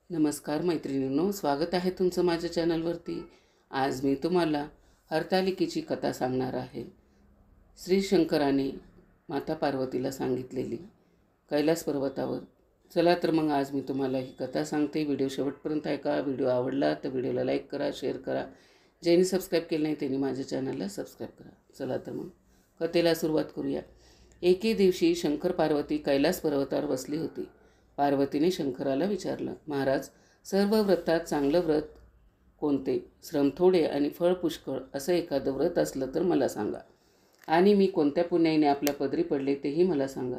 नमस्कार मैत्रिणींनो, स्वागत आहे तुमचं माझ्या चॅनलवरती। आज मी तुम्हाला हरतालिकेची कथा सांगणार आहे। श्री शंकराने माता पार्वतीला सांगितलेली कैलास पर्वतावर। चला तर मग आज मी तुम्हाला ही कथा सांगते। व्हिडिओ शेवटपर्यंत ऐका। व्हिडिओ आवडला तर व्हिडिओला लाईक करा, शेअर करा। ज्यांनी सबस्क्राईब केलं नाही त्यांनी माझ्या चॅनलला सबस्क्राईब करा। चला तर मग कथेला सुरुवात करूया। एके दिवशी शंकर पार्वती कैलास पर्वतावर बसली होती। पार्वतीने शंकराला विचारलं, महाराज, सर्व व्रतात चांगलं व्रत कोणते? श्रम थोडे आणि फळ पुष्कळ असं एखादं व्रत असलं तर मला सांगा, आणि मी कोणत्या पुण्याईने आपल्या पदरी पडले तेही मला सांगा।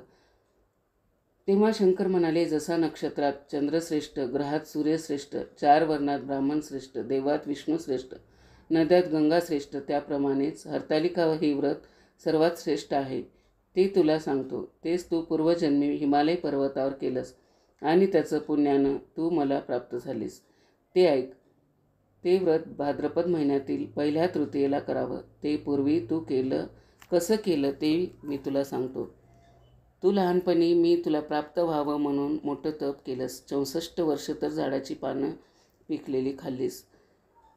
तेव्हा शंकर म्हणाले, जसा नक्षत्रात चंद्रश्रेष्ठ, ग्रहात सूर्यश्रेष्ठ, 4 वर्णात ब्राह्मण श्रेष्ठ, देवात विष्णू श्रेष्ठ, नद्यात गंगा श्रेष्ठ, त्याप्रमाणेच हरतालिका हे व्रत सर्वात श्रेष्ठ आहे। ते तुला सांगतो। तेच तू पूर्वजन्मी हिमालय पर्वतावर केलंस आणि त्याचं पुण्यानं तू मला प्राप्त झालीस। ते ऐक। ते व्रत भाद्रपद महिन्यातील पहिल्या तृतीयेला करावं। ते पूर्वी तू कसं केलं ते मी तुला सांगतो। तू लहानपणी मी तुला प्राप्त व्हावं म्हणून मोठं तप केलंस। 64 वर्ष तर झाडाची पानं पिकलेली खाल्लीस।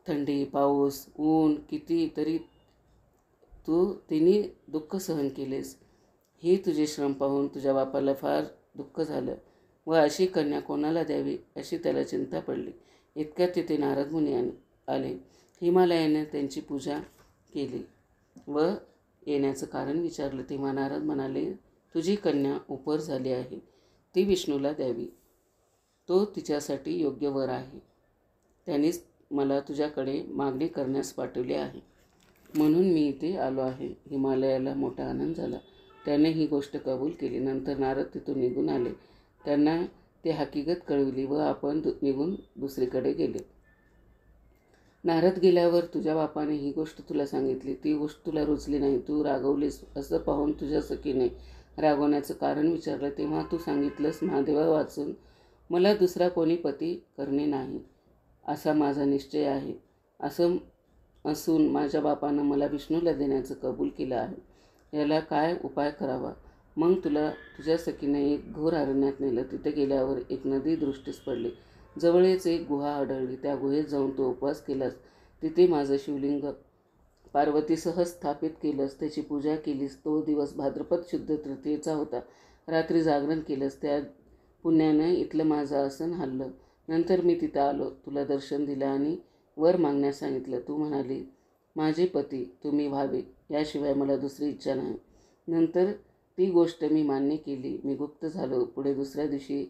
थंडी, पाऊस, ऊन किती तरी तू तिन्ही दुःख सहन केलेस। हे तुझे श्रम पाहून तुझ्या बापाला फार दुःख झालं व अशी कन्या कोणाला द्यावी अशी त्याला चिंता पडली। इतक्यात तिथे नारद मुनी आले। हिमालयाने त्यांची पूजा केली व येण्याचं कारण विचारलं। तेव्हा नारद म्हणाले, तुझी कन्या उपर झाली आहे, ती विष्णूला द्यावी। तो तिच्यासाठी योग्य वर आहे। त्यांनीच मला तुझ्याकडे मागणी करण्यास पाठवले आहे, म्हणून मी इथे आलो आहे। हिमालयाला मोठा आनंद झाला। त्याने ही गोष्ट कबूल केली। नंतर नारद तिथून निघून आले। त्यांना ते हकीकत कळविली व आपण निघून दुसरीकडे गेले। नारद गेल्यावर तुझ्या बापाने ही गोष्ट तुला सांगितली। ती गोष्ट तुला रुचली नाही, तू रागवलीस। असं पाहून तुझ्या सखीने रागवण्याचं कारण विचारलं। तेव्हा तू सांगितलंस, महादेवा वाचून मला दुसरा कोणी पती करणे नाही असा माझा निश्चय आहे। असं असून माझ्या बापानं मला विष्णूला देण्याचं कबूल केलं आहे। याला काय उपाय करावा? मग तुझ्या सखीने एक घोर अरण्यात नेलं। तिथे गेल्यावर एक नदी दृष्टीस पडली। जवळच एक गुहा आढळली। त्या गुहेत जाऊन तो उपवास केलास। तिथे माझं शिवलिंग पार्वतीसह स्थापित केलंस। त्याची पूजा केलीस। तो दिवस भाद्रपद शुद्ध तृतीयेचा होता। रात्री जागरण केलंस। त्या पुण्यानं इथलं माझं आसन हललं। नंतर मी तिथं आलो, तुला दर्शन दिलं आणि वर मागण्यास सांगितलं। तू म्हणाली, माझे पती तुम्ही व्हावे, याशिवाय मला दुसरी इच्छा नाही। नंतर ती गोष्ट मी मान्य केली। मी गुप्त झालो। पुढे दुसऱ्या दिवशी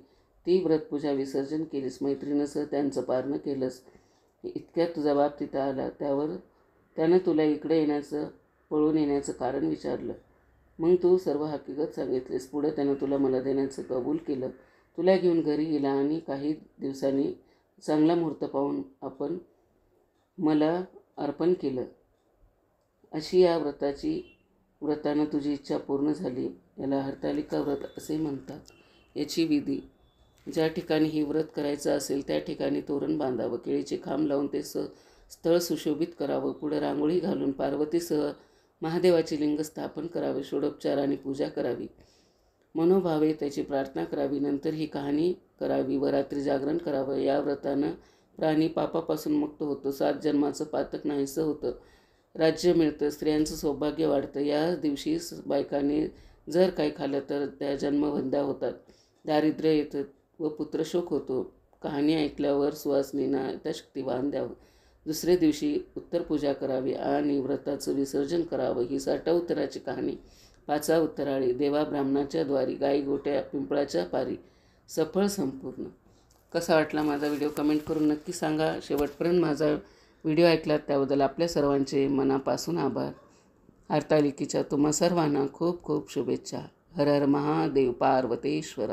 ती व्रतपूजा विसर्जन केलीस। मैत्रिणीसह त्यांचं पारणं केलंस। इतक्यात तुझा बाप तिथं आला। त्यानं तुला इकडे पळून येण्याचं कारण विचारलं। मग तू सर्व हकीकत सांगितलीस। पुढे त्यानं तुला मला देण्याचं कबूल केलं। तुला घेऊन घरी गेला आणि काही दिवसांनी चांगला मुहूर्त पाहून आपण मला अर्पण केलं। अशी या व्रतानं तुझी इच्छा पूर्ण झाली। याला हरतालिका व्रत असे म्हणतात। याची विधी, ज्या ठिकाणी हे व्रत करायचं असेल त्या ठिकाणी तोरण बांधावं, केळीचे खांब लावून ते स्थळ सुशोभित करावं, पुढे रांगोळी घालून पार्वतीसह महादेवाचे लिंग स्थापन करावे, षोडोपचार आणि पूजा करावी, मनोभावे त्याची प्रार्थना करावी, नंतर ही कहाणी करावी व रात्री जागरण करावं। या व्रतानं प्राणी पापापासून मुक्त होतो, 7 जन्माचं पातक नाहीसं होतं, राज्य मिळतं, स्त्रियांचं सौभाग्य वाढतं। या दिवशी बायकांनी जर काही खाल्लं तर त्या जन्मवंद्या होतात, दारिद्र्य येतं व पुत्रशोक होतो। कहाणी ऐकल्यावर सुवासिनींना यथाशक्ती वाण द्यावं। दुसऱ्या दिवशी उत्तर पूजा करावी आणि व्रताचं विसर्जन करावं। ही 60 उत्तराची कहाणी। 5 उत्तराळी, देवा ब्राह्मणाच्या द्वारी, गाई गोट्या पिंपळाच्या पारी, सफळ संपूर्ण। कसा वाटला माझा व्हिडिओ कमेंट करून नक्की सांगा। शेवटपर्यंत माझा व्हिडिओ ऐकलात त्याबद्दल आपल्या सर्वांचे मनापासून आभार। हरतालिकेच्या तुम्हा सर्वांना खूप खूप शुभेच्छा। हर हर महादेव, पार्वतेश्वर।